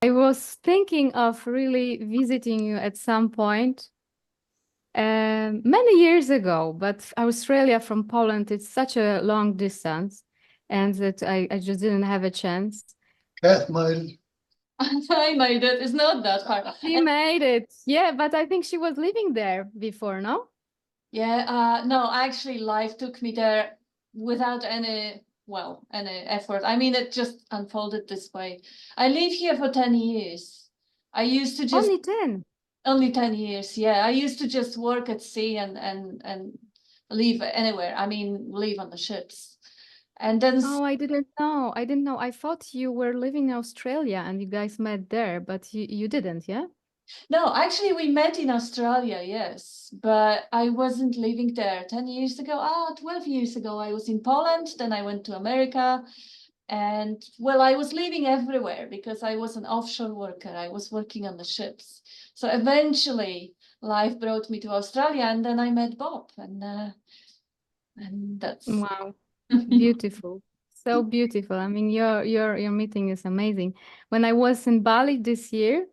I was thinking of really visiting you at some point, many years ago, but Australia from Poland, it's such a long distance, and that I just didn't have a chance. Kath made it. I made it. It's not that hard. She made it. Yeah, but I think she was living there before, no? Yeah, no, actually life took me there without any effort. I mean, it just unfolded this way. I live here for 10 years. I used to just Only 10. only 10 years, yeah. I used to just work at sea and live anywhere. I mean, live on the ships. And then Oh, I didn't know. I didn't know. I thought you were living in Australia and you guys met there, but you didn't, yeah? no, actually we met in Australia, yes, but I wasn't living there 10 years ago. 12 years ago, I was in Poland, then I went to America. And well, I was living everywhere because I was an offshore worker. I was working on the ships. So eventually life brought me to Australia and then I met Bob and that's Wow. Beautiful. So beautiful. I mean, your meeting is amazing. When I was in Bali this year,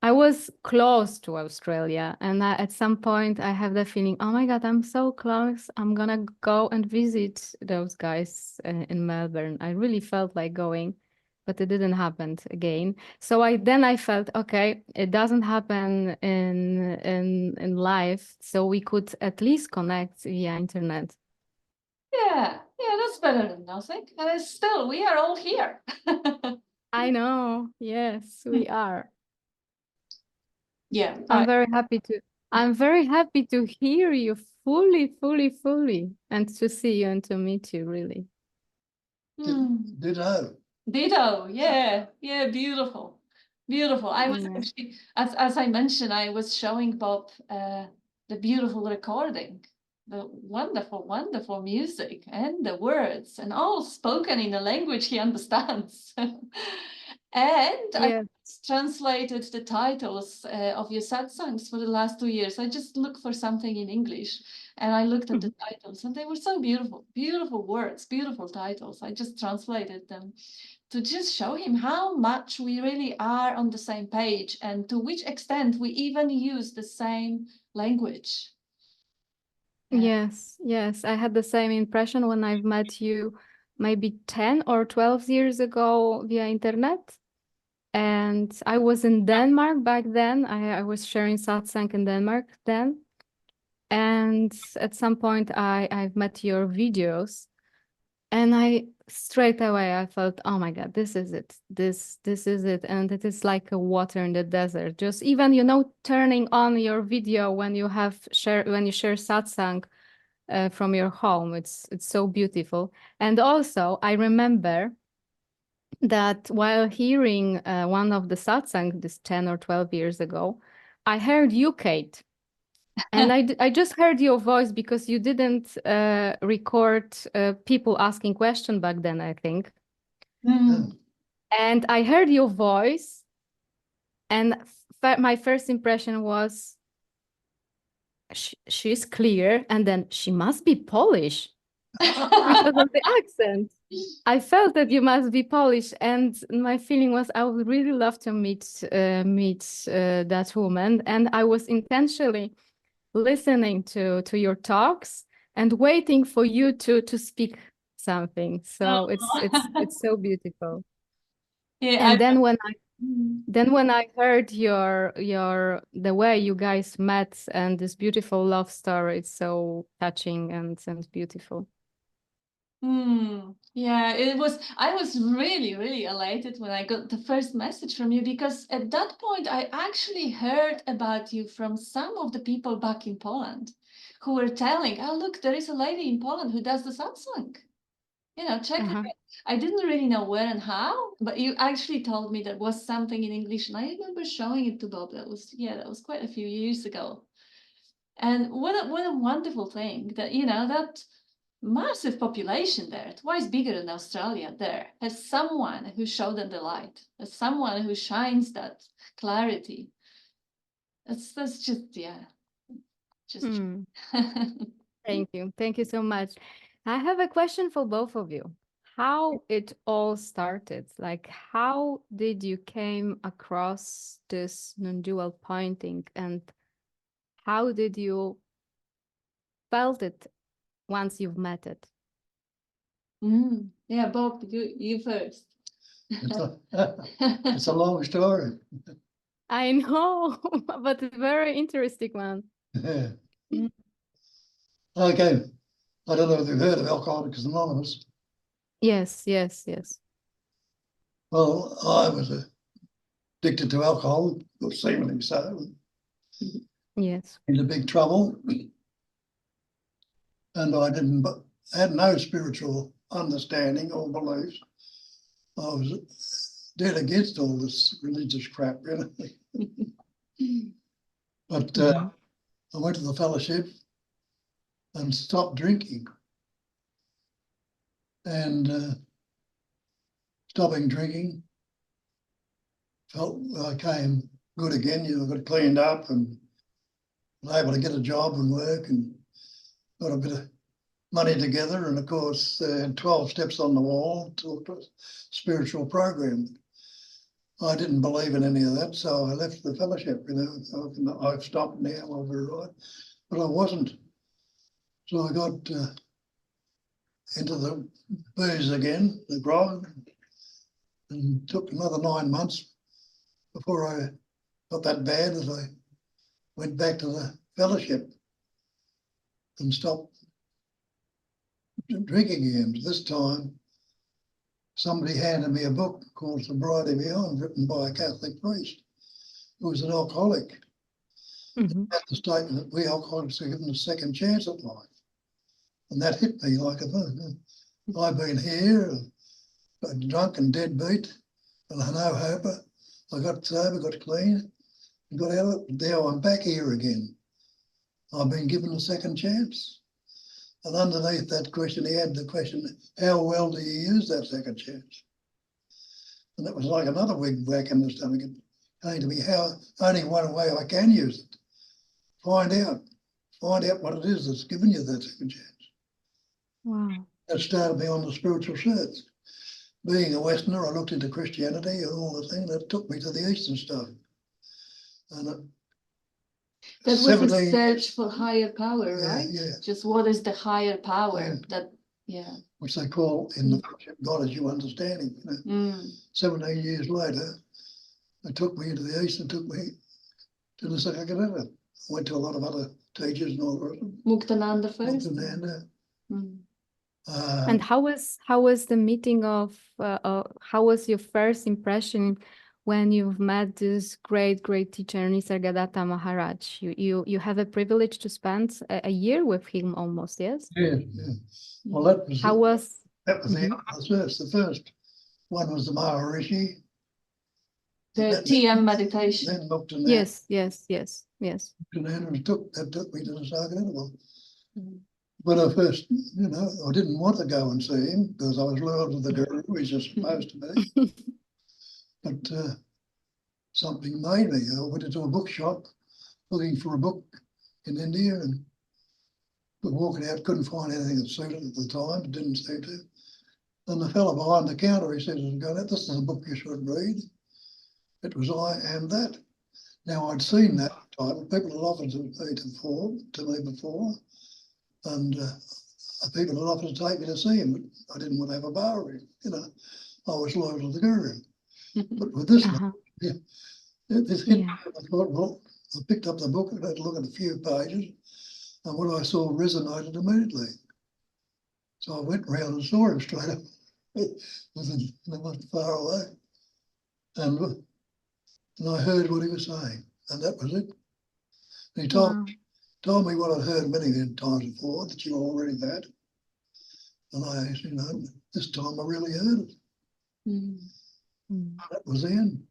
I was close to Australia, and at some point I have the feeling, oh my God, I'm so close. I'm gonna go and visit those guys in Melbourne. I really felt like going, but it didn't happen again. So I felt, okay, it doesn't happen in life, so we could at least connect via internet. yeah, that's better than nothing. And it's still, we are all here. I know. Yes, we are. Yeah, I'm very happy to hear you fully, and to see you and to meet you, really. Ditto. Ditto. Yeah, beautiful. Beautiful. I was Yeah. actually, as I mentioned, I was showing Bob the beautiful recording, the wonderful music and the words, and all spoken in a language he understands. And I Yeah. translated the titles of your satsangs for the last 2 years. I just looked for something in English and I looked at the titles and they were so beautiful, beautiful words, beautiful titles. I just translated them to just show him how much we really are on the same page and to which extent we even use the same language. Yes, yes. I had the same impression when I've met you maybe 10 or 12 years ago via internet. And I was in Denmark back then. I was sharing satsang in Denmark then. And at some point I've met your videos. And I straight away I felt, oh my God, this is it. This is it. And it is like a water in the desert. Just even, turning on your video when you share satsang from your home. It's so beautiful. And also I remember that while hearing one of the satsang this 10 or 12 years ago, I heard you, Kate. And I just heard your voice because you didn't record people asking questions back then, I think. And I heard your voice, and my first impression was she's clear, and then she must be Polish because of the accent. I felt that you must be Polish, and my feeling was I would really love to meet that woman, and I was intentionally listening to your talks and waiting for you to speak something. So it's so beautiful. Yeah, And then when I heard the way you guys met and this beautiful love story, it's so touching and beautiful. Yeah, I was really, really elated when I got the first message from you because at that point I actually heard about you from some of the people back in Poland who were telling, oh, look, there is a lady in Poland who does the satsang. Check her out. I didn't really know where and how, but you actually told me there was something in English and I remember showing it to Bob. That was quite a few years ago. And what a wonderful thing that, that massive population there, twice bigger than Australia there, has someone who showed them the light, has someone who shines that clarity. That's just, yeah. Just Thank you so much. I have a question for both of you. how it all started. Like, how did you came across this non-dual pointing, and how did you felt it once you've met it? Yeah, Bob, you first. It's a long story. I know, but a very interesting one. Yeah. Mm. Okay. I don't know if you've heard of Alcoholics Anonymous. Yes, yes, yes. Well, I was addicted to alcohol, or seemingly so, Yes. into big trouble. And I had no spiritual understanding or beliefs. I was dead against all this religious crap, really. But Mhm. I went to the fellowship and stopped drinking. And stopping drinking, felt I came good again. You know, got cleaned up and was able to get a job and work and got a bit of money together. And of course, 12 steps on the wall to a spiritual program. I didn't believe in any of that, so I left the fellowship. You know, I've stopped now, I'll be right, but I wasn't. So I got into the booze again, the grog, and took another 9 months before I got that bad that I went back to the fellowship and stopped drinking again. This time, somebody handed me a book called Sobriety Beyond, written by a Catholic priest who was an alcoholic. Mhm. At the statement that we alcoholics are given a second chance at life. And that hit me like a boom. I've been here, drunk and deadbeat, and I know hope. I got sober, got clean, and got out of it. Now I'm back here again. I've been given a second chance. And underneath that question, he had the question, how well do you use that second chance? And that was like another big whack in the stomach. It came to me, how only one way I can use it. Find out what it is that's given you that second chance. Wow. That started me on the spiritual search. Being a Westerner, I looked into Christianity and all the things that took me to the Eastern stuff. And That was a 17 search for higher power, Yeah, right? yeah. Just what is the higher power Yeah. that, yeah. which they call in the fellowship, God as you understanding. You know. 17 years later, they took me into the East and took me to the Sakakadeva. I went to a lot of other teachers and all the rest of them. Muktananda first. Muktananda. And how was the meeting of how was your first impression when you've met this great teacher Nisargadatta Maharaj? You have a privilege to spend a year with him almost, yes? Yeah. Well, that was How was the first. The first one was the Maharishi. The TM meditation. Then Muktananda. yes. Muktananda took me to the Sakakadeva. When I first, you know, I didn't want to go and see him because I was loyal to the guru, he's just supposed to be. But something made me. I went into a bookshop looking for a book in India and walking out, couldn't find anything that suited at the time, it didn't seem to. And the fellow behind the counter, he said, this is a book you should read. It was I Am That. Now I'd seen that title, people had offered to me before, and people had offered to take me to see him, but I didn't want to have a bar with him. You know, I was loyal to the guru. But with this one, this hit me. I thought, well, I picked up the book and had a look at a few pages, and what I saw resonated immediately. So I went round and saw him straight up. It wasn't far away. And I heard what he was saying, and that was it. And he told me what I'd heard many times before, that you were already that. And I, you know, this time I really heard it. That was the end.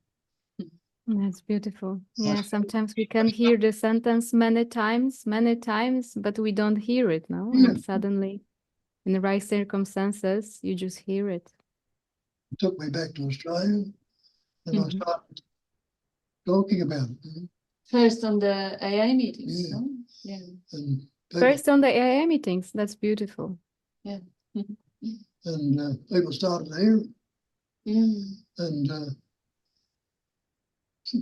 That's beautiful. Yeah, sometimes we can hear the sentence many times, but we don't hear it, no? And suddenly, in the right circumstances, you just hear it. It took me back to Australia, and I started talking about it. First on the AA meetings, Yeah. no? Yeah. And First on the AA meetings, that's beautiful. Yeah. And people started to hear it. And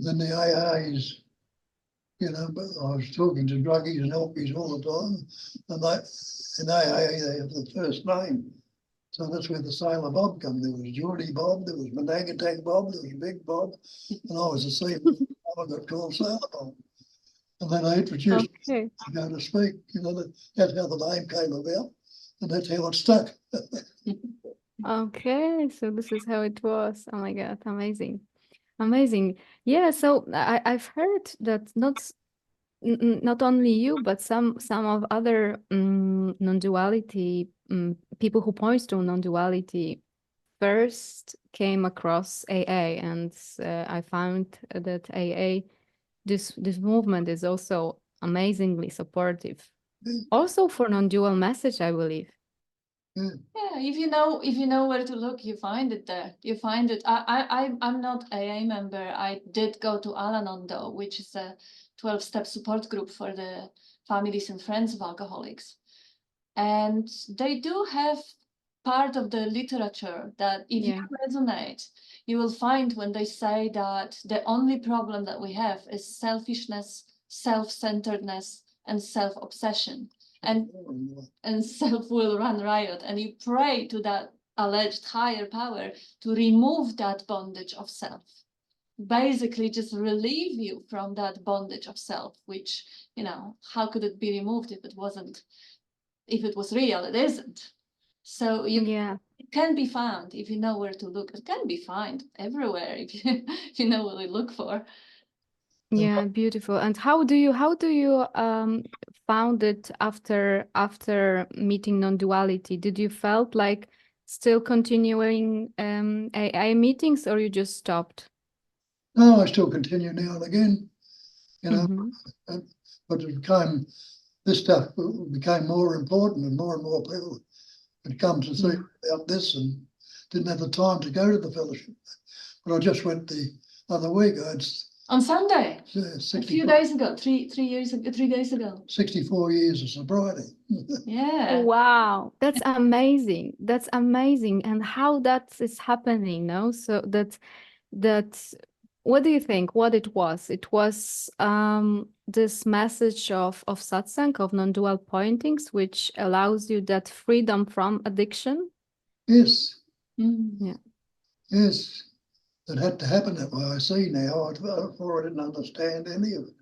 then the AAs, but I was talking to druggies and alkies all the time, and in AA they have the first name. So that's where the Sailor Bob come. There was Geordie Bob, there was Managatak Bob, there was Big Bob, and I was the same. I got called Sailor Bob. And then I introduced Okay. to go to speak. That's how the name came about, and that's how it stuck. Okay, so this is how it was. Oh my God, amazing. Amazing. Yeah, so I've heard that not only you, but some of other non-duality people who point to non-duality first came across AA, and I found that AA, this movement is also amazingly supportive. Also for non-dual message, I believe. Yeah, if you know where to look, you find it there. You find it. I'm not AA member. I did go to Al-Anon though, which is a 12-step support group for the families and friends of alcoholics. And they do have part of the literature that if you resonate, you will find when they say that the only problem that we have is selfishness, self-centeredness, and self-obsession. And self will run riot, and you pray to that alleged higher power to remove that bondage of self, basically just relieve you from that bondage of self, which, how could it be removed if it was real? It isn't. So it can be found if you know where to look. It can be found everywhere if you know what to look for. Yeah, beautiful. And how do you found it after meeting non-duality? Did you felt like still continuing AA meetings, or you just stopped? No, I still continue now and again, but this stuff became more important, and more people had come to see about this and didn't have the time to go to the fellowship. But I just went the other week. On Sunday, a few days ago, 3 days ago. 64 years of sobriety. Yeah. Wow, that's amazing. That's amazing. And how that is happening, no? So that what do you think? What it was? It was this message of satsang, of non-dual pointings, which allows you that freedom from addiction. Yes. Yeah. Yes. It had to happen that way. I see now. Before I didn't understand any of it.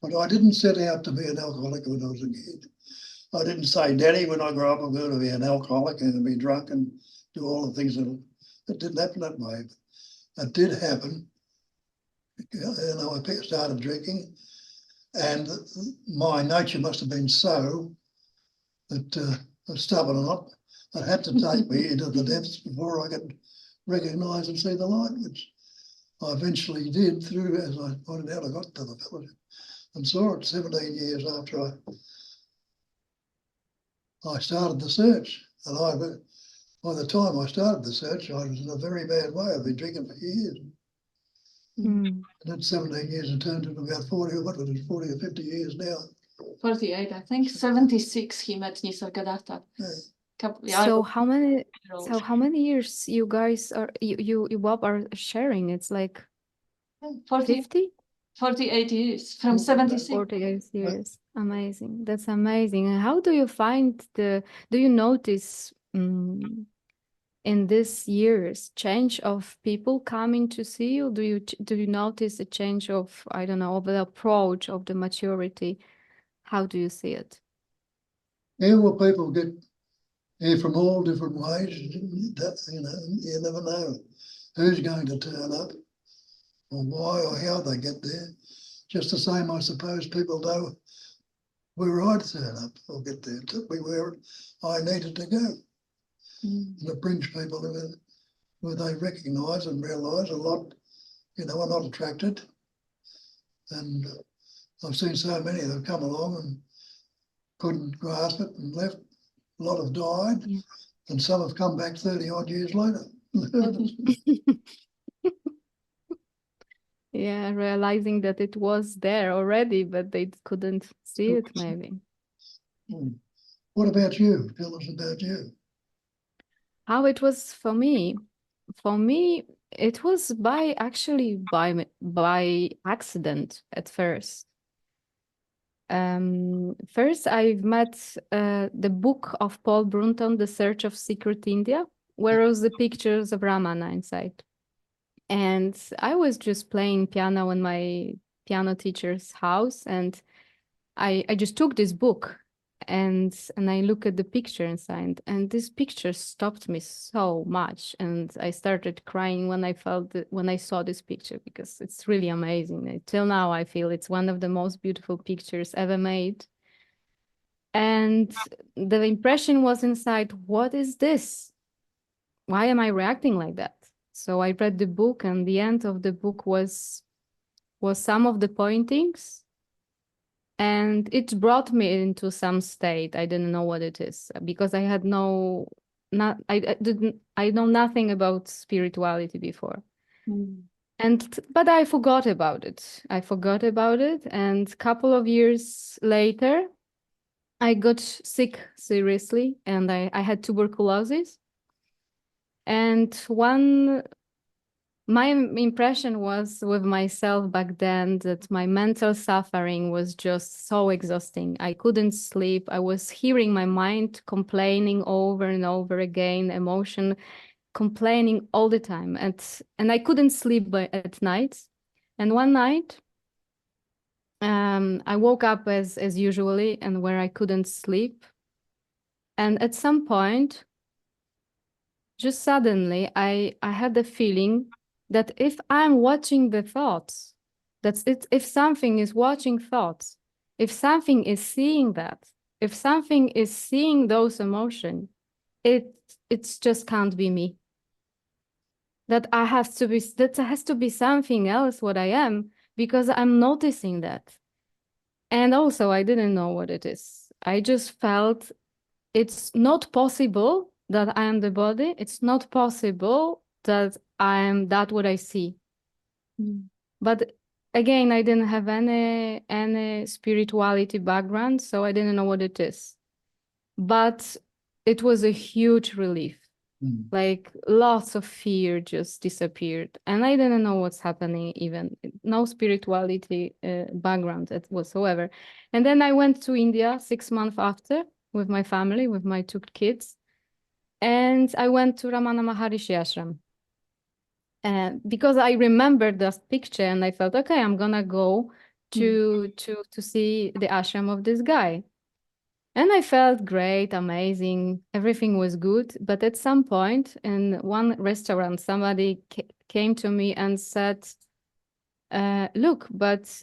But I didn't set out to be an alcoholic when I was a kid. I didn't say, Daddy, when I grow up, I'm going to be an alcoholic and be drunk and do all the things that it didn't happen that way. It did happen. I started drinking, and my nature must have been so that stubborn enough. It had to take me into the depths before I could recognise and see the light, which I eventually did through, as I pointed out, I got to the fellowship and saw it 17 years after I started the search. And by the time I started the search, I was in a very bad way. I've been drinking for years. And that 17 years had turned into about 40 or 50 years now. 48, I think. 76 he met Nisargadatta. Yeah. So how many years you guys are you Bob are sharing? It's like 50? 48 years from 76. 48 years. Amazing. That's amazing. And how do you find do you notice in these years change of people coming to see you? Do you notice a change of, I don't know, of the approach, of the maturity? How do you see it? Yeah, well, people get here from all different ways. You never know who's going to turn up or why or how they get there. Just the same, I suppose, people know where I'd turn up or get there. It took me where I needed to go. And it brings people in where they recognise and realise a lot, are not attracted. And I've seen so many that have come along and couldn't grasp it and left. A lot have died, and some have come back 30 odd years later. Yeah, realizing that it was there already, but they couldn't see it maybe. What about you? Tell us about you. How it was for me. For me, it was by accident at first. First, I've met the book of Paul Brunton, The Search of Secret India, where was the pictures of Ramana inside. And I was just playing piano in my piano teacher's house, and I just took this book and I look at the picture inside, and this picture stopped me so much, and I started crying when when I saw this picture, because it's really amazing. Till now, I feel it's one of the most beautiful pictures ever made. And the impression was inside, what is this? Why am I reacting like that? So I read the book, and the end of the book was some of the pointings, and it brought me into some state. I didn't know what it is, because I had I know nothing about spirituality before. But I forgot about it. And a couple of years later, I got sick seriously, and I had tuberculosis. And my impression was with myself back then that my mental suffering was just so exhausting. I couldn't sleep. I was hearing my mind complaining over and over again, emotion complaining all the time. And I couldn't sleep at night. And one night, I woke up as usually, and where I couldn't sleep. And at some point, just suddenly, I had the feeling that if I'm watching the thoughts, if something is watching thoughts, if something is seeing that, if something is seeing those emotions, it's just can't be me. That has to be something else what I am, because I'm noticing that. And also I didn't know what it is. I just felt it's not possible that I am the body. It's not possible that I am that what I see. But again, I didn't have any spirituality background, so I didn't know what it is. But it was a huge relief. Like lots of fear just disappeared, and I didn't know what's happening, even no spirituality background whatsoever. And then I went to India 6 months after with my family, with my 2 kids, and I went to Ramana Maharishi ashram. Because I remembered that picture, and I felt, okay, I'm gonna go to see the ashram of this guy. And I felt great, amazing, everything was good. But at some point in one restaurant, somebody came to me and said, look, but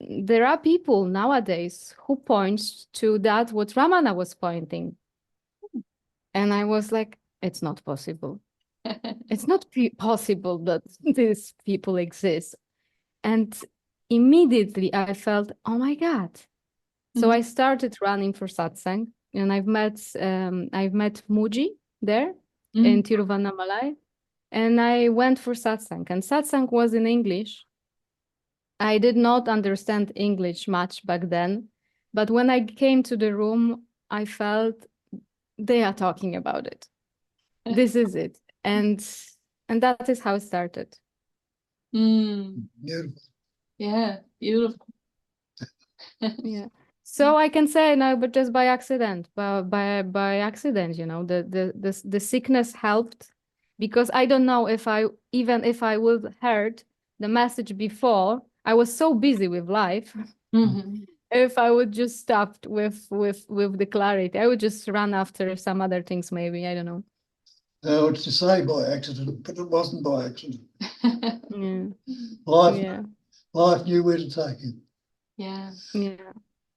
there are people nowadays who point to that what Ramana was pointing. And I was like, it's not possible. It's not possible that these people exist. And immediately I felt, oh my God. So I started running for satsang, and I've met Muji there in Tiruvannamalai, and I went for satsang, and satsang was in English. I did not understand English much back then, but when I came to the room, I felt they are talking about it. This is it, and that is how it started. Beautiful. Yeah, beautiful. Yeah. So I can say no, but just by accident, by accident, you know, the sickness helped, because I don't know if even if I would heard the message before, I was so busy with life. If I would just stop with the clarity, I would just run after some other things, maybe, I don't know. It's to say by accident, but it wasn't by accident. Yeah. Life knew where to take him. Yeah.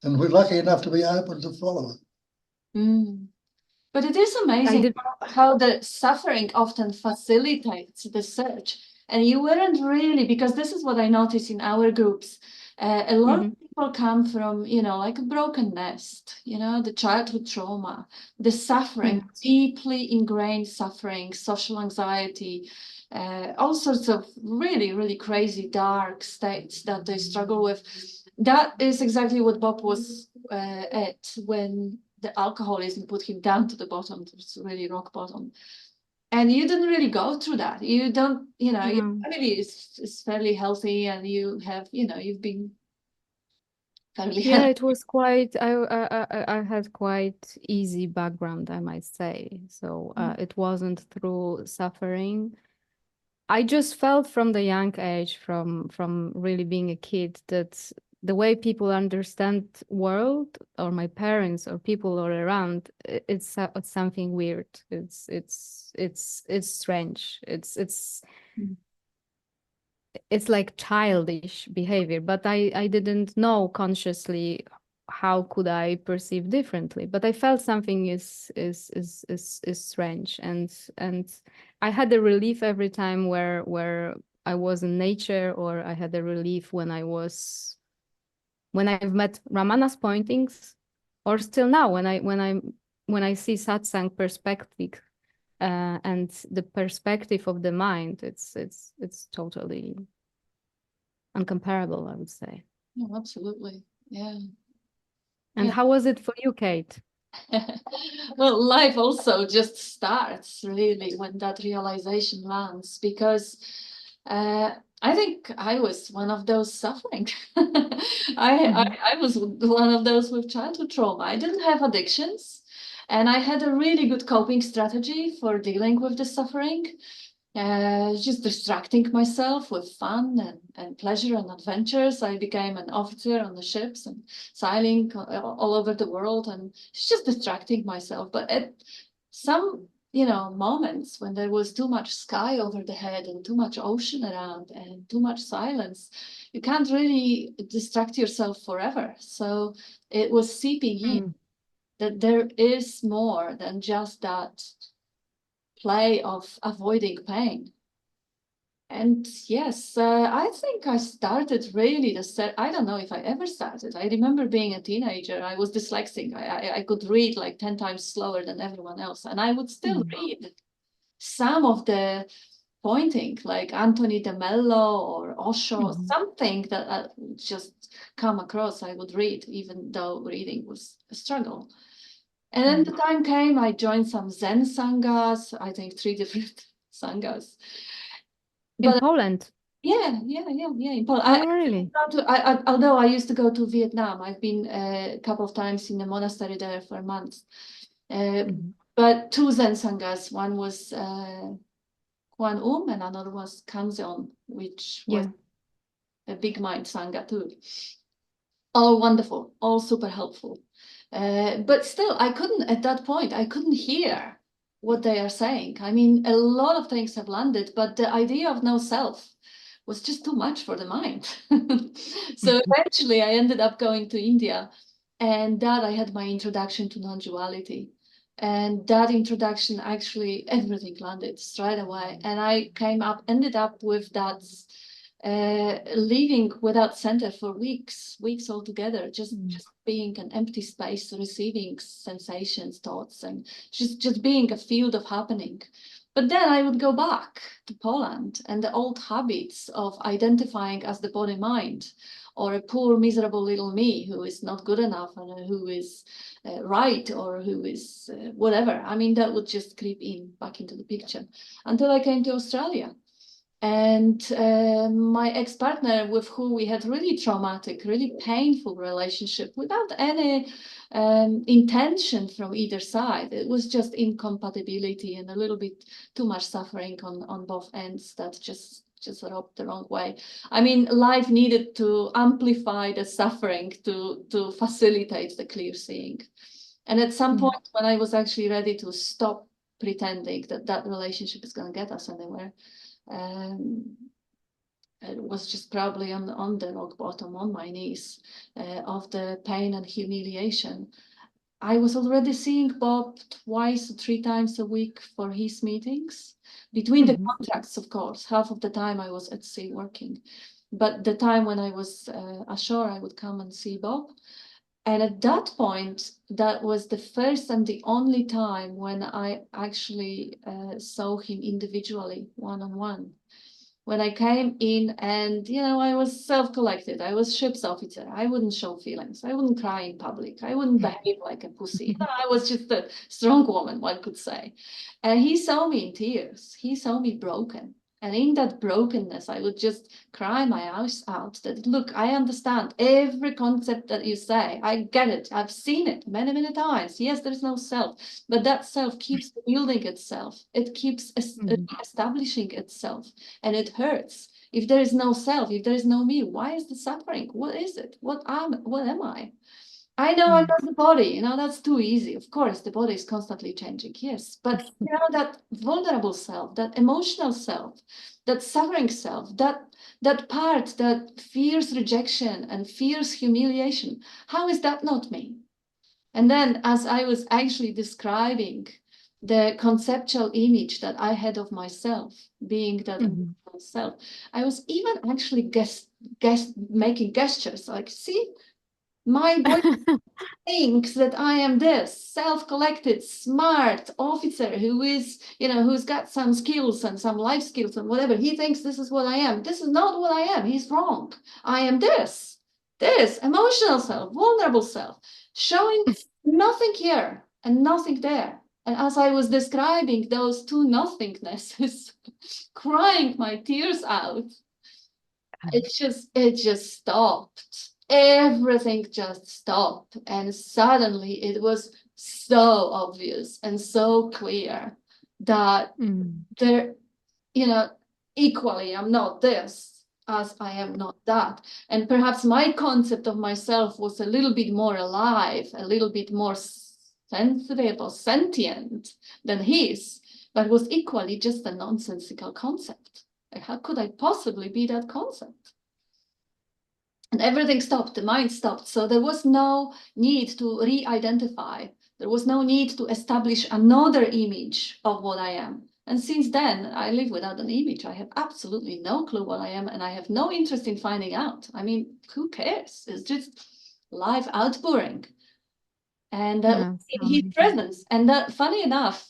And we're lucky enough to be open to follow it. But it is amazing how the suffering often facilitates the search. And you weren't really, because this is what I notice in our groups. A lot of people come from, like a broken nest, the childhood trauma, the suffering, deeply ingrained suffering, social anxiety, all sorts of really, really crazy, dark states that they struggle with. That is exactly what Bob was at when the alcoholism put him down to the bottom. It was really rock bottom. And you didn't really go through that. You don't, your family is fairly healthy, and you have, you've been fairly healthy. It was quite, I had quite easy background, I might say. So it wasn't through suffering. I just felt from the young age, from really being a kid, that the way people understand world, or my parents or people all around, it's something weird. It's strange. It's like childish behavior, but I didn't know consciously how could I perceive differently. But I felt something is strange, and I had a relief every time where I was in nature, or I had a relief when I've met Ramana's pointings, or still now when I see satsang perspective. And the perspective of the mind, it's totally uncomparable, I would say. Oh, absolutely. Yeah. And how was it for you, Kate? Well, life also just starts really when that realization lands, because I think I was one of those suffering. I was one of those with childhood trauma. I didn't have addictions, and I had a really good coping strategy for dealing with the suffering. Just distracting myself with fun and pleasure and adventures. I became an officer on the ships and sailing all over the world, and just distracting myself. But at some moments when there was too much sky over the head and too much ocean around and too much silence, you can't really distract yourself forever. So it was seeping in that there is more than just that play of avoiding pain. And yes, I think I started really I don't know if I ever started. I remember being a teenager. I was dyslexic. I could read like 10 times slower than everyone else, and I would still read some of the pointing, like Anthony de Mello or Osho, something that I just come across, I would read, even though reading was a struggle. And then the time came, I joined some Zen Sanghas, I think 3 different Sanghas. In Poland? Yeah, in Poland. Oh, really? Although I used to go to Vietnam, I've been a couple of times in the monastery there for months. But 2 Zen Sanghas, one was Kwan and another was Kanzeon, which was a big mind Sangha too. All wonderful, all super helpful. But still, at that point, I couldn't hear what they are saying. I mean, a lot of things have landed, but the idea of no self was just too much for the mind. So eventually I ended up going to India, and that I had my introduction to non-duality. And that introduction, actually, everything landed straight away. And I ended up with that living without center for weeks altogether, just being an empty space, receiving sensations, thoughts, and just being a field of happening. But then I would go back to Poland, and the old habits of identifying as the body mind, or a poor miserable little me who is not good enough, and who is right, or who is whatever. I mean, that would just creep back into the picture until I came to Australia. And my ex-partner, with who we had really traumatic, really painful relationship without any intention from either side. It was just incompatibility and a little bit too much suffering on both ends that just rubbed the wrong way. I mean, life needed to amplify the suffering to facilitate the clear seeing. And at some point when I was actually ready to stop pretending that relationship is going to get us anywhere, it was just probably on the rock bottom, on my knees, of the pain and humiliation. I was already seeing Bob 2 or 3 times a week for his meetings. Between the contracts, of course, half of the time I was at sea working. But the time when I was ashore, I would come and see Bob. And at that point, that was the first and the only time when I actually saw him individually, one-on-one. when I came in and, I was self-collected. I was ship's officer. I wouldn't show feelings. I wouldn't cry in public. I wouldn't behave like a pussy. I was just a strong woman, one could say. And he saw me in tears. He saw me broken. And in that brokenness, I would just cry my eyes out that, look, I understand every concept that you say. I get it. I've seen it many, many times. Yes, there's no self, but that self keeps building itself. It keeps establishing itself, and it hurts. If there is no self, if there is no me, why is the suffering? What is it? What am I? I know I'm not the body, that's too easy. Of course, the body is constantly changing, yes. But that vulnerable self, that emotional self, that suffering self, that part that fears rejection and fears humiliation, how is that not me? And then as I was actually describing the conceptual image that I had of myself, being that self, I was even actually making gestures like, see, my boy thinks that I am this self-collected, smart officer who is, who's got some skills and some life skills and whatever. He thinks this is what I am. This is not what I am. He's wrong. I am this emotional self, vulnerable self, showing nothing here and nothing there. And as I was describing those two nothingnesses, crying my tears out, it just stopped. Everything just stopped, and suddenly it was so obvious and so clear that there, equally I'm not this as I am not that. And perhaps my concept of myself was a little bit more alive, a little bit more sensitive or sentient than his, but was equally just a nonsensical concept. Like, how could I possibly be that concept? And everything stopped, the mind stopped. So there was no need to re-identify. There was no need to establish another image of what I am. And since then, I live without an image. I have absolutely no clue what I am, and I have no interest in finding out. I mean, who cares? It's just life outpouring. And in his presence. And that, funny enough,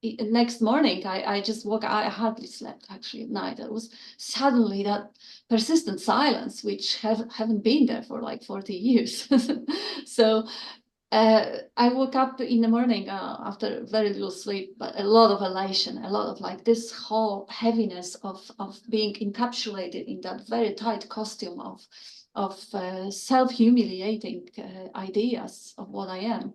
next morning, I just woke up. I hardly slept actually at night. It was suddenly that persistent silence, which haven't been there for like 40 years. So I woke up in the morning after very little sleep, but a lot of elation, a lot of like this whole heaviness of being encapsulated in that very tight costume of self-humiliating ideas of what I am.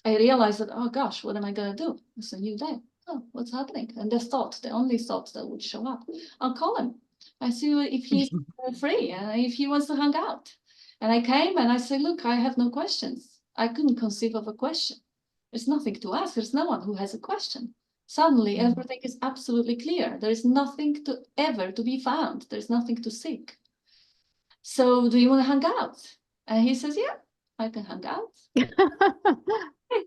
I realized that, oh gosh, what am I going to do? It's a new day. Oh, what's happening? And the only thought that would show up, I'll call him. I see if he's free and if he wants to hang out. And I came and I said, look, I have no questions. I couldn't conceive of a question. There's nothing to ask. There's no one who has a question. Suddenly, everything is absolutely clear. There is nothing to be found. There's nothing to seek. So do you want to hang out? And he says, yeah, I can hang out.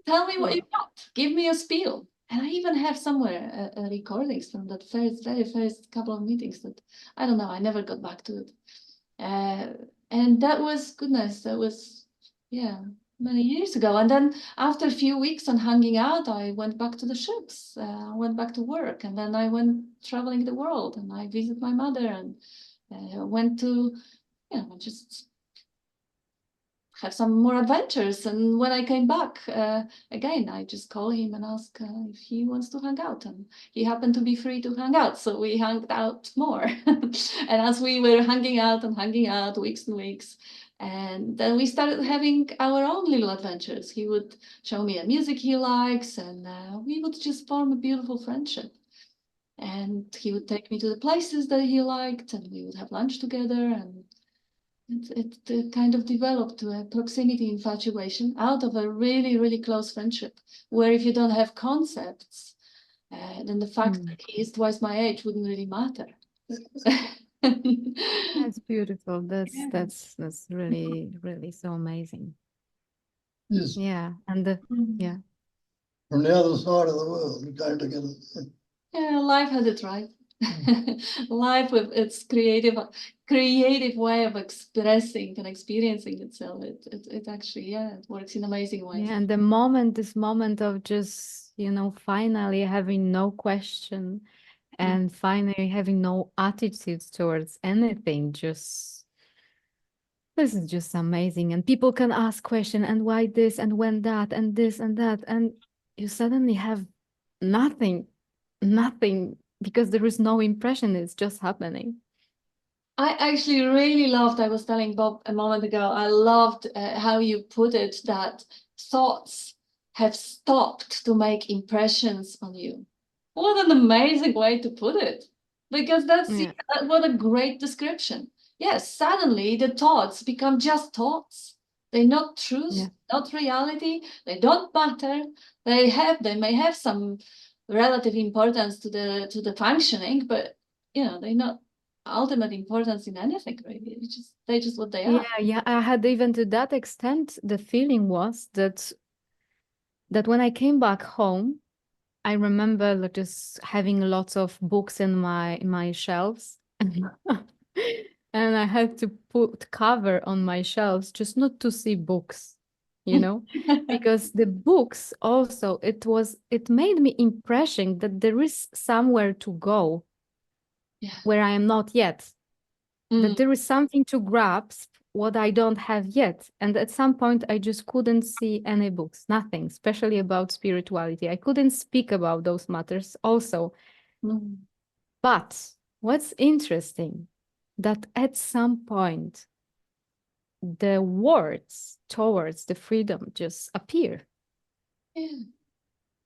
Tell me what you got. Give me a spiel. And I even have somewhere recordings from that very first couple of meetings that, I don't know, I never got back to it. And that was, goodness, that was, many years ago. And then after a few weeks on hanging out, I went back to the ships, went back to work. And then I went traveling the world and I visited my mother and went to, just have some more adventures. And when I came back, again, I just call him and ask if he wants to hang out. And he happened to be free to hang out. So we hung out more. And as we were hanging out weeks and weeks, and then we started having our own little adventures. He would show me the music he likes, and we would just form a beautiful friendship. And he would take me to the places that he liked, and we would have lunch together. And it kind of developed to a proximity infatuation out of a really, really close friendship, where if you don't have concepts, then the fact that he is twice my age wouldn't really matter. That's beautiful. That's really, really so amazing. Yes. Yeah. And From the other side of the world, we came together. Yeah, life has it right. Life with its creative way of expressing and experiencing itself. It actually, it works in amazing ways. Yeah, and this moment of just, finally having no question and finally having no attitudes towards anything. Just, this is just amazing. And people can ask questions, and why this and when that and this and that, and you suddenly have nothing, because there is no impression. It's just happening. I actually really loved, I was telling Bob a moment ago, I loved how you put it, that thoughts have stopped to make impressions on you. What an amazing way to put it. Because that's what a great description. Yes, suddenly the thoughts become just thoughts. They're not truth, not reality. They don't matter. They may have some relative importance to the functioning, but they're not ultimate importance in anything, really. They're just what they are. Yeah, I had, even to that extent, the feeling was that when I came back home, I remember like just having lots of books in my shelves, and I had to put cover on my shelves just not to see books, because the books also, it made me impression that there is somewhere to go where I am not yet, that there is something to grasp what I don't have yet. And at some point, I just couldn't see any books, nothing, especially about spirituality. I couldn't speak about those matters also. But what's interesting, that at some point, the words towards the freedom just appear.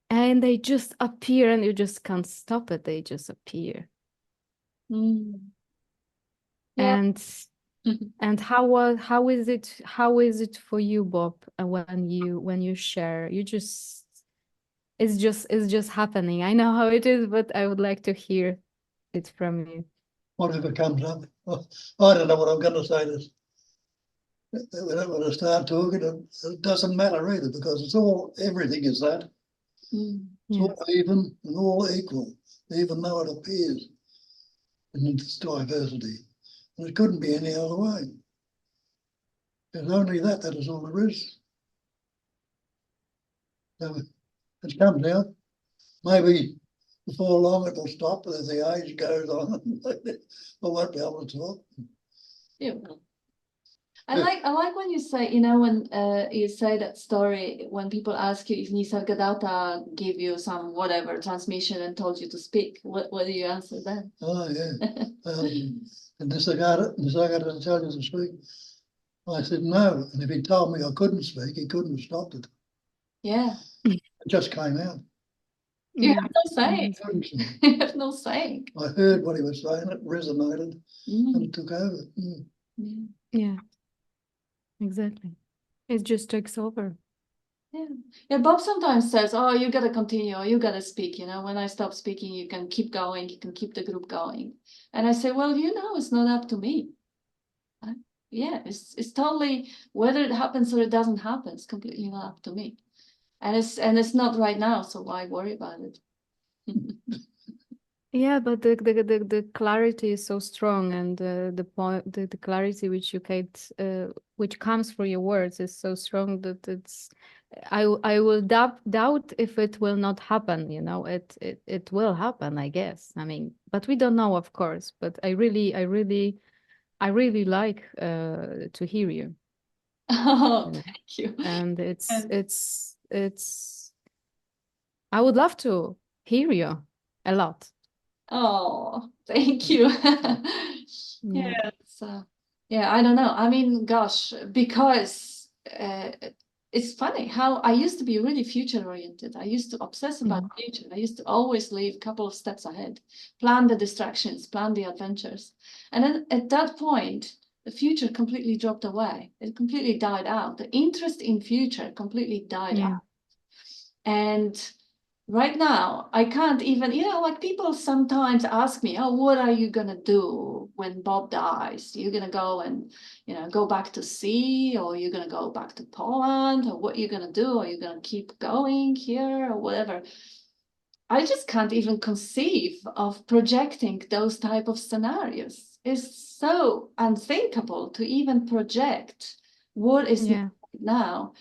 And they just appear, and you just can't stop it. They just appear. And how is it for you, Bob, when you share? It's just happening. I know how it is, but I would like to hear it from you. Whatever comes up. I don't know what I'm going to say. This when I start talking, it doesn't matter either, because everything is that. It's all even and all equal, even though it appears in its diversity. And it couldn't be any other way. There's only that is all there is. So it comes out. Maybe before long it'll stop as the age goes on. I won't be able to talk. Yeah. I like when you say, when you say that story, when people ask you if Nisargadatta gave you some whatever transmission and told you to speak, what do you answer then? Oh, yeah. And Nisargadatta tell you to speak? I said no. And if he told me I couldn't speak, he couldn't have stopped it. Yeah. It just came out. You have no saying. You have no saying. I heard what he was saying, it resonated, and it took over. Yeah. Exactly. It just takes over. Yeah, Bob sometimes says, oh, you got to continue, you got to speak. When I stop speaking, you can keep going, you can keep the group going. And I say, well, it's not up to me. Yeah, it's totally, whether it happens or it doesn't happen, it's completely not up to me. And it's not right now, so why worry about it? Yeah, but the clarity is so strong, and the clarity which you get, which comes from your words, is so strong that it's. I will doubt if it will not happen. It will happen, I guess. I mean, but we don't know, of course. But I really like to hear you. Oh, thank you. And I would love to hear you a lot. Oh, thank you. Yeah. Yeah, I don't know. I mean, gosh, because it's funny how I used to be really future oriented. I used to obsess about the future. I used to always leave a couple of steps ahead, plan the distractions, plan the adventures. And then at that point, the future completely dropped away. It completely died out. The interest in future completely died out. And right now, I can't even, like people sometimes ask me, oh, what are you going to do when Bob dies? You're going to go and, go back to sea, or you're going to go back to Poland, or what you're going to do? Are you going to keep going here or whatever? I just can't even conceive of projecting those type of scenarios. It's so unthinkable to even project what is now.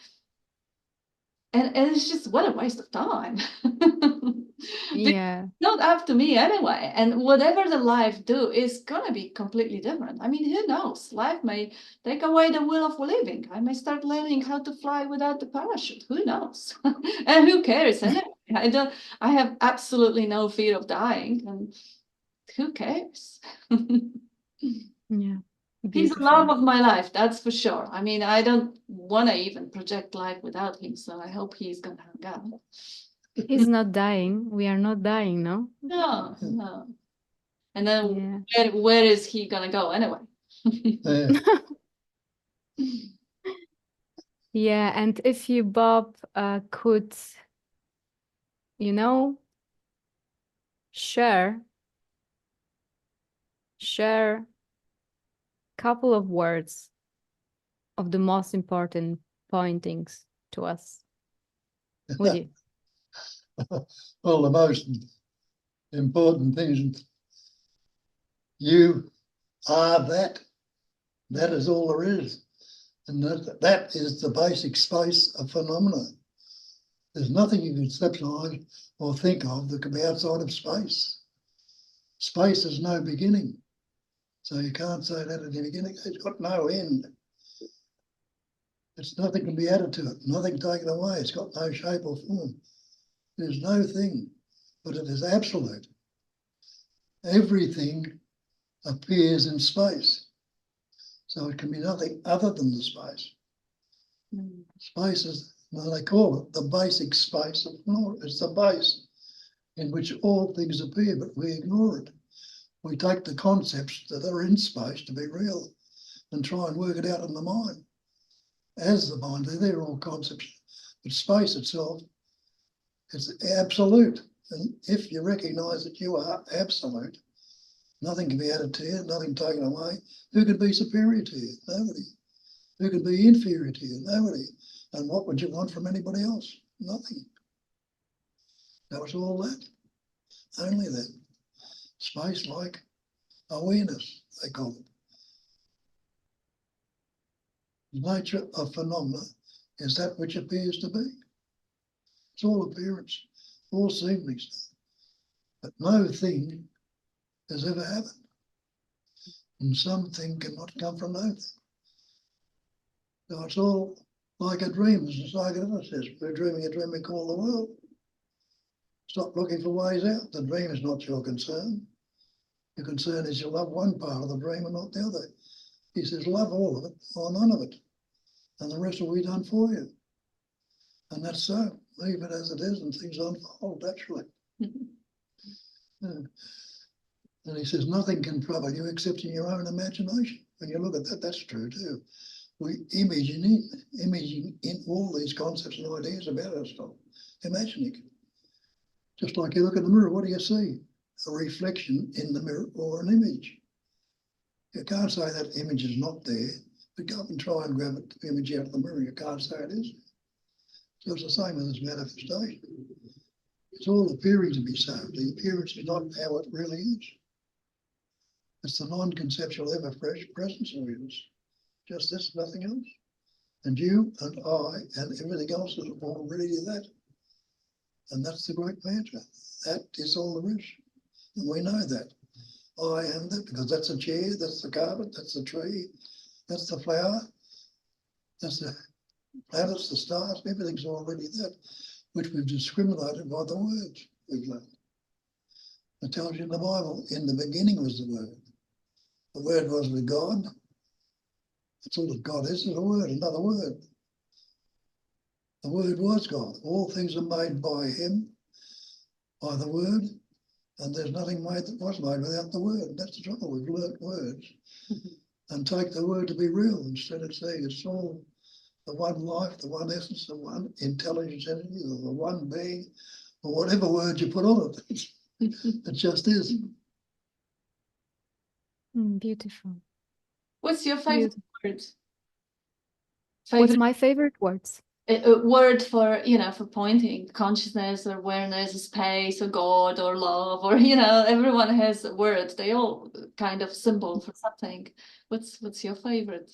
And it's just, what a waste of time. Yeah. Not up to me anyway. And whatever the life do is gonna be completely different. I mean, who knows? Life may take away the will of living. I may start learning how to fly without the parachute. Who knows? And who cares anyway? I have absolutely no fear of dying, and who cares? Yeah. He's the love of my life, that's for sure. I mean, I don't want to even project life without him, so I hope he's gonna hang out. He's not dying. We are not dying, no? No, no. And then Yeah. where is he gonna go anyway? Yeah. Yeah, and if you, Bob, could, you know, share a couple of words of the most important pointings to us, would you? Well, the most important things, you are that. That is all there is. And that is the basic space of phenomena. There's nothing you can conceptualize or think of that can be outside of space. Space has no beginning. So you can't say that at the beginning. It's got no end. It's nothing can be added to it, nothing taken away. It's got no shape or form. There's no thing, but it is absolute. Everything appears in space. So it can be nothing other than the space. Space is, well, they call it the basic space of knowledge. It's the base in which all things appear, but we ignore it. We take the concepts that are in space to be real and try and work it out in the mind. As the mind, they're all concepts. But space itself, it's absolute. And if you recognize that you are absolute, nothing can be added to you, nothing taken away. Who can be superior to you? Nobody. Who can be inferior to you? Nobody. And what would you want from anybody else? Nothing. That was all that. Only that. Space-like awareness, they call it. The nature of phenomena is that which appears to be. It's all appearance, all seeming stuff. But no thing has ever happened. And something cannot come from nothing. So it's all like a dream, as the psychoanalyst says. We're dreaming a dream we call the world. Stop looking for ways out. The dream is not your concern. Your concern is you love one part of the dream and not the other. He says, love all of it or none of it. And the rest will be done for you. And that's so. Leave it as it is and things unfold naturally. And he says, nothing can trouble you except in your own imagination. When you look at that, that's true too. We imaging in all these concepts and ideas about ourselves, imagining. Just like you look in the mirror, what do you see? A reflection in the mirror or an image. You can't say that image is not there, but go up and try and grab the image out of the mirror. You can't say it is. So it's the same with this manifestation. It's all appearing to be so. The appearance is not how it really is. It's the non-conceptual ever fresh presence of yours. Just this, nothing else. And you and I and everything else is already that. And that's the great mantra. That is all there is. And we know that. I am that because that's a chair, that's the carpet, that's the tree, that's the flower, that's the planets, the stars, everything's already that, which we've discriminated by the words we've learned. It tells you in the Bible, in the beginning was the Word. The Word was with God. That's all that God is a word, another word. The Word was God. All things are made by Him, by the Word, and there's nothing made that was made without the Word. That's the trouble. We've learnt words and take the Word to be real instead of saying it's all the one life, the one essence, the one intelligence energy, or the one being, or whatever word you put on it. It just is. Beautiful. What's your favorite word? What's my favorite words? A word for, for pointing consciousness or awareness, space or God or love, or, everyone has a word. They all kind of symbol for something. What's your favorite?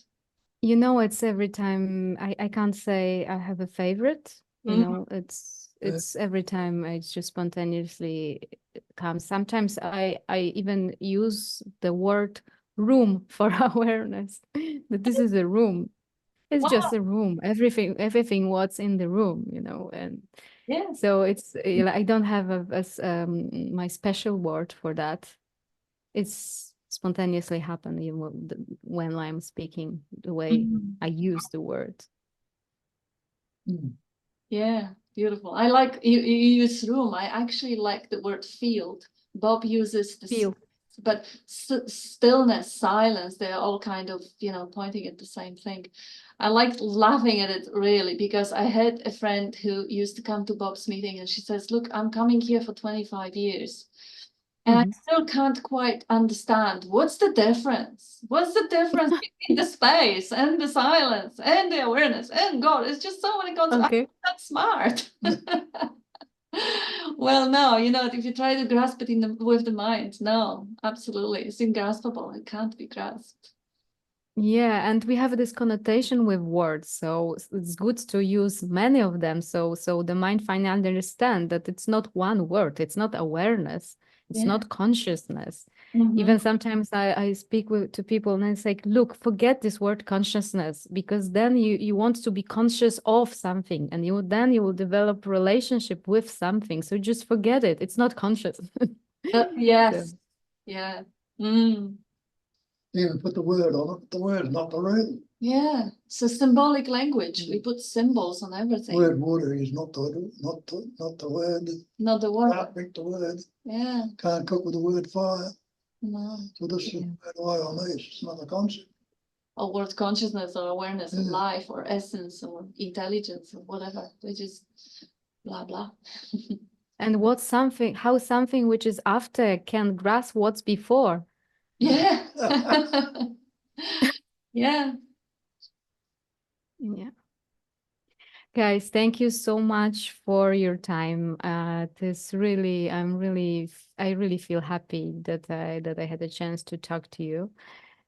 It's every time I can't say I have a favorite. You know, it's Yeah. every time it just spontaneously comes. Sometimes I even use the word room for awareness. That this is a room. It's Wow. just a room. Everything what's in the room, you know, and Yeah. so it's I don't have my special word for that. It's spontaneously happening when I'm speaking, the way Mhm. I use the word. Mm. Yeah, beautiful. I like you use room. I actually like the word field. Bob uses the Feel. but stillness, silence, they're all kind of, pointing at the same thing. I like laughing at it really because I had a friend who used to come to Bob's meeting and she says, look, I'm coming here for 25 years. And I still can't quite understand what's the difference? What's the difference between the space and the silence and the awareness and God? It's just so many concepts. Okay. I'm not smart. Well, no, if you try to grasp it with the mind, no, absolutely. It's ingraspable. It can't be grasped. Yeah, and we have this connotation with words, so it's good to use many of them. So the mind finally understand that it's not one word, it's not awareness, it's Yeah. not consciousness. Mhm. Even sometimes I speak to people and it's like, look, forget this word consciousness, because then you want to be conscious of something, and then you will develop relationship with something. So just forget it. It's not conscious. Yes. So, Yeah. Mm. Even put the word on it. The word's not the real. Yeah. So symbolic language. We put symbols on everything. Word water is not the word. Not the word. Can't drink the word. Yeah. Can't cook with the word fire. No. So this is the way on this. It's not a concept. Or word consciousness or awareness or Yeah. life or essence or intelligence or whatever. We just blah blah. and how something which is after can grasp what's before. Yeah. Yeah. Yeah. Guys, thank you so much for your time. This really, I really feel happy that I had a chance to talk to you.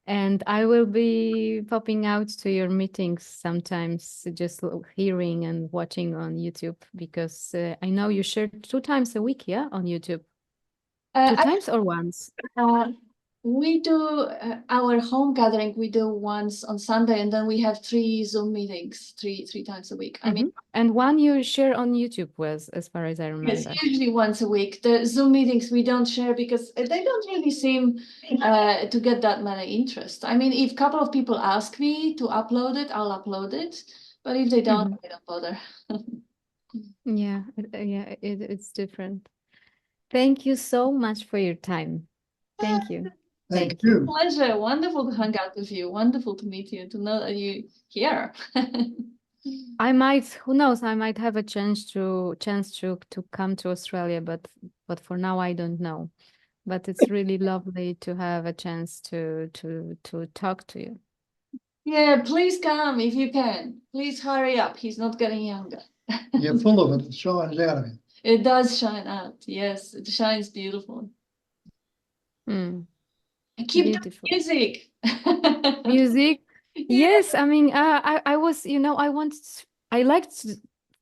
And I will be popping out to your meetings sometimes, just hearing and watching on YouTube, because I know you share 2 times a week, yeah, on YouTube. Two I times or once? We do our home gathering. We do once on Sunday, and then we have 3 Zoom meetings, three times a week. I mean, And one you share on YouTube was, as far as I it's remember. usually once a week. The Zoom meetings we don't share because they don't really seem to get that many interest. I mean, if a couple of people ask me to upload it, I'll upload it. But if they don't, I don't bother. Yeah, it's different. Thank you so much for your time. Thank you. Thank you. Pleasure. Wonderful to hang out with you. Wonderful to meet you, to know that you here. I might, who knows, I might have a chance to come to Australia, but for now I don't know. But it's really lovely to have a chance to talk to you. Yeah, please come if you can. Please hurry up. He's not getting younger. You're full of it. It shines out of you. It does shine out. Yes, it shines beautiful. Mm, Keep the beautiful. music. Music. Yeah. Yes, I mean, I was, I liked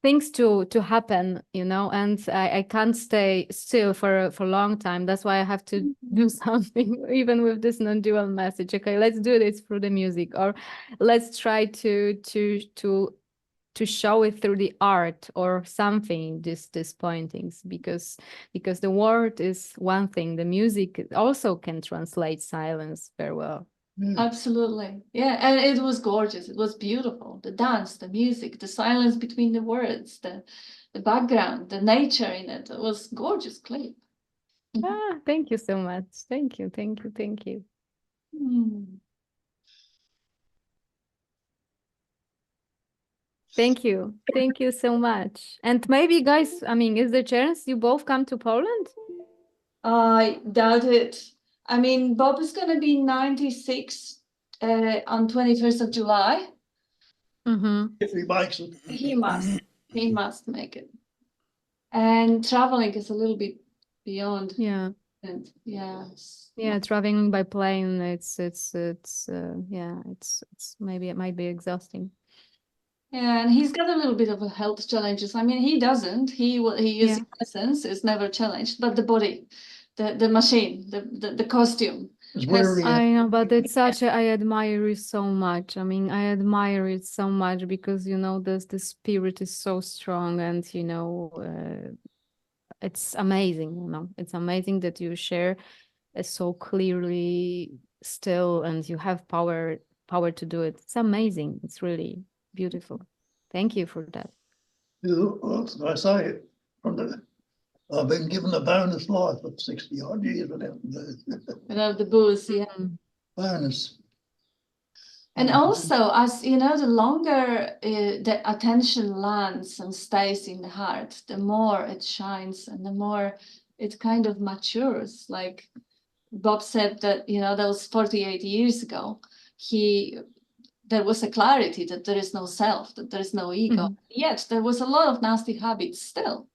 things to happen, and I can't stay still for a long time. That's why I have to do something, even with this non-dual message. Okay, let's do this through the music, or let's try to show it through the art or something. These pointings, because the word is one thing, the music also can translate silence very well. Yeah. Absolutely. Yeah, and it was gorgeous. It was beautiful. The dance, the music, the silence between the words, the background, the nature in it. It was gorgeous clip. Thank you so much. Thank you, thank you, thank you. Hmm. Thank you. Thank you so much. And maybe, guys, I mean, is there a chance you both come to Poland? I doubt it. I mean, Bob is going to be 96 on 21st of July. If he makes it. He must. He must make it. And traveling is a little bit beyond. Yeah. And yes. Yeah, traveling by plane, it's maybe it might be exhausting. Yeah, and he's got a little bit of a health challenges. I mean, he doesn't. He is Yeah. in essence is never challenged, but the body, the machine, the costume It's has. wearing out. I know, but it's such a, I admire it so much. I mean, I admire it so much because, you know, the spirit is so strong and, you know, it's amazing, you know, it's amazing that you share so clearly still and you have power to do it. It's amazing. It's really beautiful. Thank you for that. What did I say? I've been given a bonus life of 60 odd years without The booze, yeah. Mm. bonus. And also, as you know, the longer the attention lands and stays in the heart, the more it shines and the more it kind of matures. Like Bob said that, you know, that was 48 years ago. There was a clarity that there is no self, that there is no ego. Yet there was a lot of nasty habits still.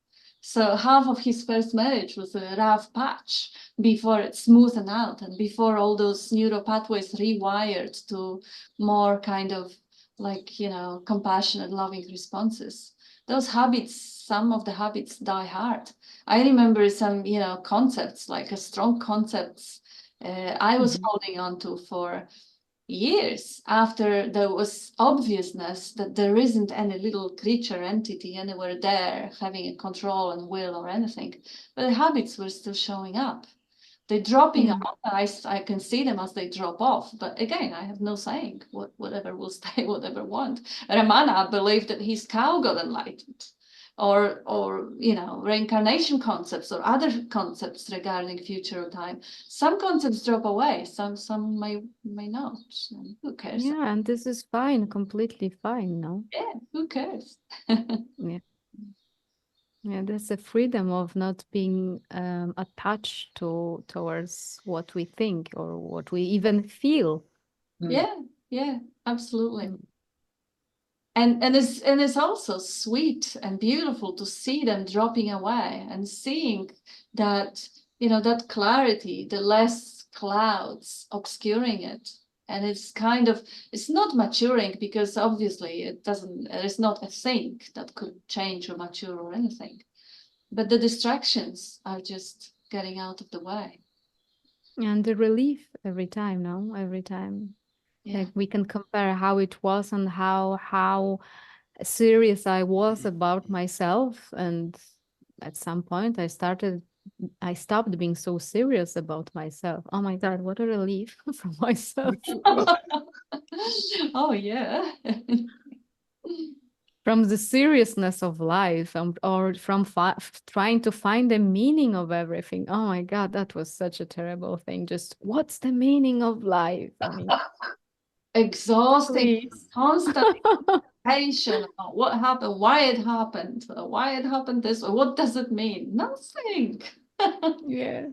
So half of his first marriage was a rough patch before it smoothed out and before all those neural pathways rewired to more kind of like, you know, compassionate, loving responses. Those habits, some of the habits die hard. I remember some, you know, concepts, like a strong concepts I was holding on to for years after there was obviousness that there isn't any little creature entity anywhere there having a control and will or anything, but the habits were still showing up. They're dropping off. I can see them as they drop off, but again, I have no saying whatever will stay, whatever won't. Ramana believed that his cow got enlightened, or you know, reincarnation concepts or other concepts regarding future time. Some concepts drop away, some may not. Who cares? Yeah, and this is fine, completely fine, no? Yeah, who cares? Yeah. Yeah, there's a freedom of not being attached towards what we think or what we even feel. Yeah, absolutely. Mm. And it's also sweet and beautiful to see them dropping away and seeing that, you know, that clarity, the less clouds obscuring it. And it's kind of, it's not maturing because obviously it's not a thing that could change or mature or anything. But the distractions are just getting out of the way. And the relief every time, no? Every time. Yeah. Like we can compare how it was and how serious I was about myself. And at some point I stopped being so serious about myself. Oh my God, what a relief from myself. Oh, yeah. From the seriousness of life or from trying to find the meaning of everything. Oh my God, that was such a terrible thing. Just what's the meaning of life? I mean, Exhausting, please. constant patient about what happened, why it happened this way, what does it mean? Nothing. Yeah.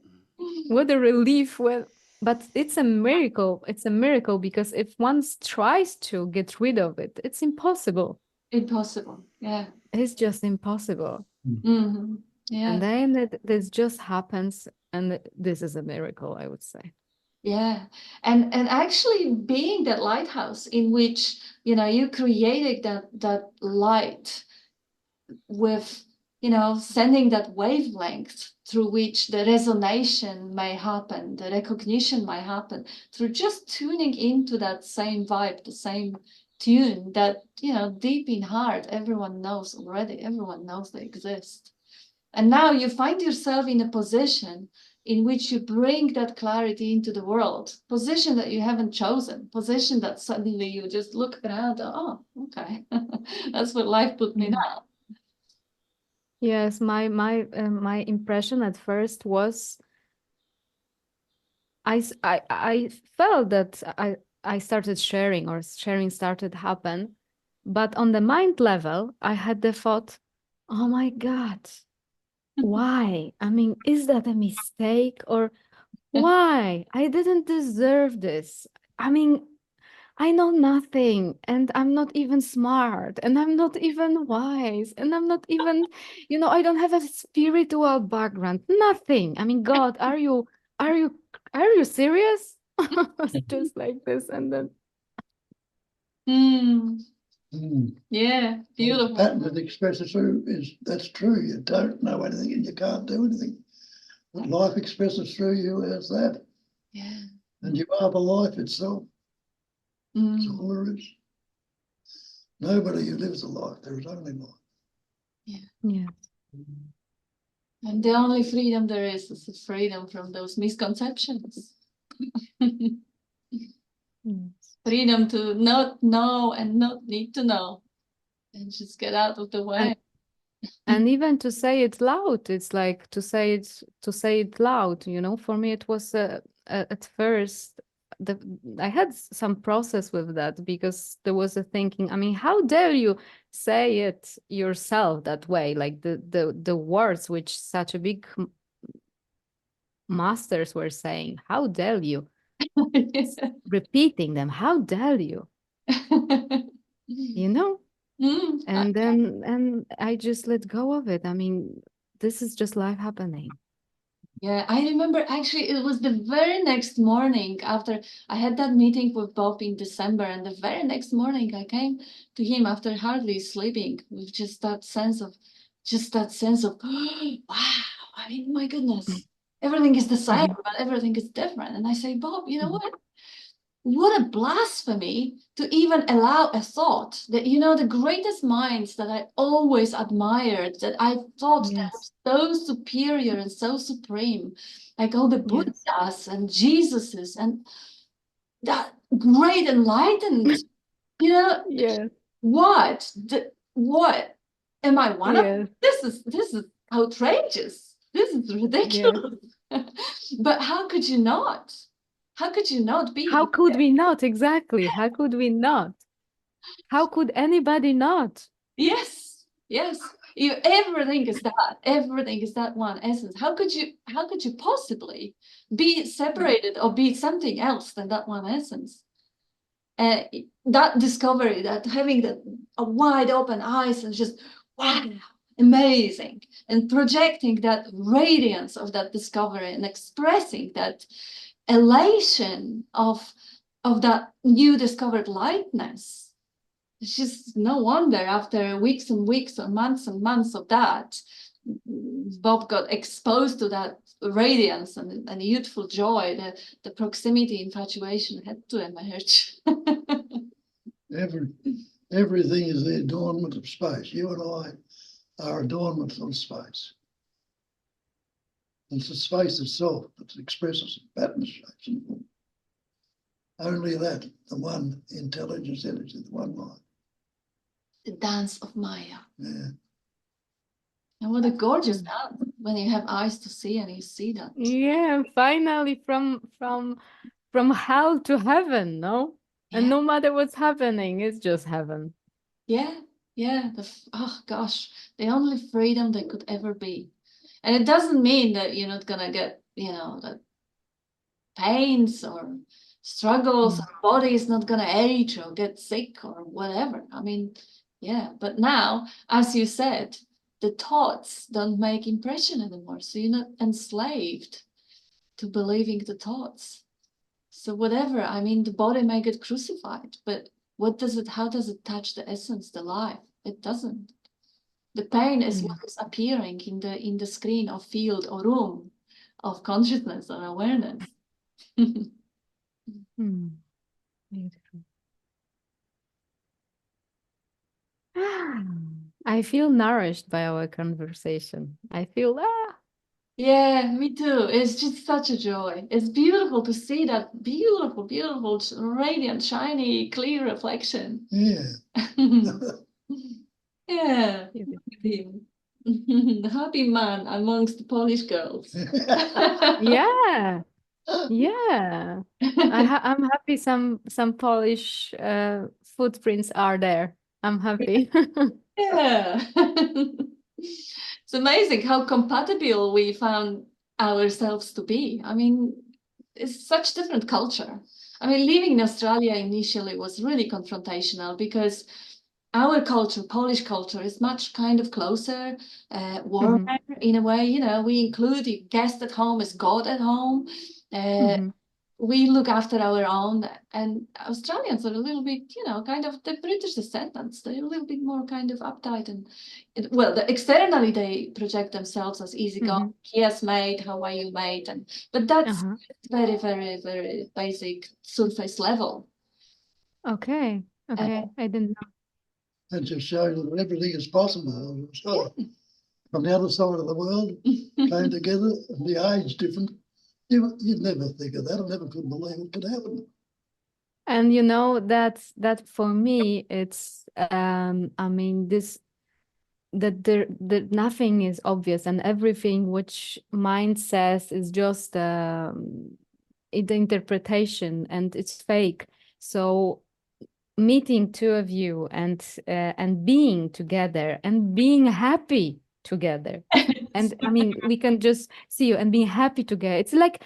What a relief. Well, but it's a miracle. It's a miracle because if one tries to get rid of it, it's impossible. Impossible. Yeah. It's just impossible. Mm-hmm. Yeah. And then this just happens. And this is a miracle, I would say. Yeah. And actually being that lighthouse in which, you know, you created that light with, you know, sending that wavelength through which the resonation may happen, the recognition might happen, through just tuning into that same vibe, the same tune that, you know, deep in heart, everyone knows already, everyone knows they exist. And now you find yourself in a position in which you bring that clarity into the world, position that you haven't chosen, position that suddenly you just look around, oh, okay, that's what life put me now. Yes, my impression at first was I felt that I started sharing or sharing started happen, but on the mind level, I had the thought, oh my God, why? I mean, is that a mistake or why? I didn't deserve this. I mean, I know nothing and I'm not even smart and I'm not even wise and I'm not even, you know, I don't have a spiritual background. Nothing. I mean, God, are you are you serious? Just like this and then Mm. Yeah, The beautiful. pattern that expresses through that's true. You don't know anything and you can't do anything. But life expresses through you as that. Yeah. And you are the life itself. That's all there is. Nobody who lives a life, there is only life. Yeah. And the only freedom there is the freedom from those misconceptions. Yes. Freedom to not know and not need to know. And just get out of the way. And even to say it loud, it's like to say it loud, you know. For me, it was at first I had some process with that, because there was a thinking, I mean, how dare you say it yourself that way, like the words which such a big masters were saying, how dare you repeating them, how dare you, you know. And then I just let go of it. I mean, this is just life happening. Yeah, I remember actually it was the very next morning after I had that meeting with Bob in December, and the very next morning I came to him after hardly sleeping with just that sense of wow, I mean, my goodness, everything is the same, but everything is different. And I say, Bob, you know what a blasphemy to even allow a thought that, you know, the greatest minds that I always admired, that I thought that Yes. were so superior and so supreme, like all the Buddhas and Jesuses and that great enlightened, you know, Yes. what am I one of them? Yes. This is outrageous. This is ridiculous. But how could you not? How could you not be? How could we not? Exactly. How could we not? How could anybody not? Yes, yes. Everything is that. Everything is that one essence. How could you possibly be separated or be something else than that one essence? That discovery, that having that wide open eyes and just wow, amazing, and projecting that radiance of that discovery and expressing that elation of that new discovered lightness. It's just no wonder after weeks and weeks or months and months of that, Bob got exposed to that radiance and youthful joy. The proximity infatuation had to emerge. Everything is the adornment of space. You and I are adornments of space. It's the space itself that expresses patterns, shapes, and forms. Only that, the one intelligence energy, the one life. The dance of Maya. Yeah. And what a gorgeous dance when you have eyes to see and you see that. Yeah, finally from hell to heaven, no? Yeah. And no matter what's happening, it's just heaven. Yeah, yeah. Oh gosh, the only freedom that could ever be. And it doesn't mean that you're not gonna get, you know, that pains or struggles, or body is not gonna age or get sick or whatever. I mean, yeah, but now, as you said, the thoughts don't make impression anymore. So you're not enslaved to believing the thoughts. So whatever, I mean, the body may get crucified, but how does it touch the essence, the life? It doesn't. The pain is what is appearing in the screen or field or room of consciousness or awareness. Beautiful. I feel nourished by our conversation. I feel Yeah, me too. It's just such a joy. It's beautiful to see that beautiful, beautiful, radiant, shiny, clear reflection. Yeah. Yeah. The happy man amongst the Polish girls. yeah. Yeah. I'm happy some Polish footprints are there. I'm happy. Yeah. It's amazing how compatible we found ourselves to be. I mean, it's such different culture. I mean, living in Australia initially was really confrontational because our culture, Polish culture, is much kind of closer, warmer in a way. You know, we include guest at home as God at home. we look after our own, and Australians are a little bit, kind of the British descendants. They're a little bit more kind of uptight and, externally they project themselves as easygoing. Yes, mate, how are you, mate? But that's very, very, very basic surface level. Okay. Okay. I didn't know. And just showing that everything is possible. So from the other side of the world came together, and the age different. You'd never think of that. I never could believe it could happen. And that for me, it's I mean, that nothing is obvious, and everything which mind says is just the interpretation, and it's fake. So meeting two of you and being together and being happy together. And I mean, we can just see you and being happy together. It's like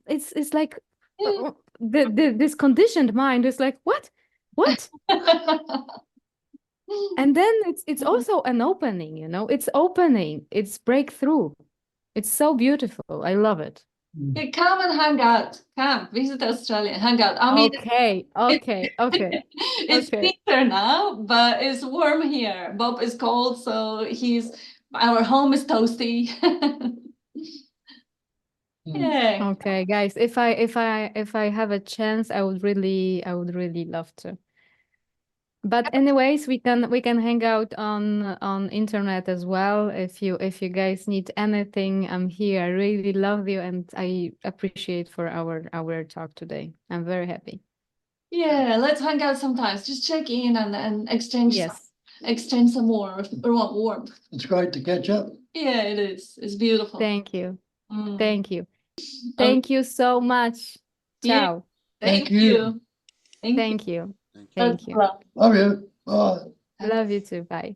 it's like this conditioned mind is like, what? And then it's also an opening, it's opening, it's breakthrough. It's so beautiful. I love it. Yeah, come and hang out. Come visit Australia, hang out. I mean, okay. It's winter now, but it's warm here. Bob is cold, so our home is toasty. Yeah. Okay, guys, if I have a chance, I would really love to. But anyways, we can hang out on internet as well. If you guys need anything, I'm here. I really love you, and I appreciate for our talk today. I'm very happy. Yeah, let's hang out sometimes. Just check in and exchange some warmth. It's great to catch up. Yeah, it is. It's beautiful. Thank you. Thank you. Thank you so much. Ciao. Thank you. Thank you. Love you. Bye. Love you too. Bye.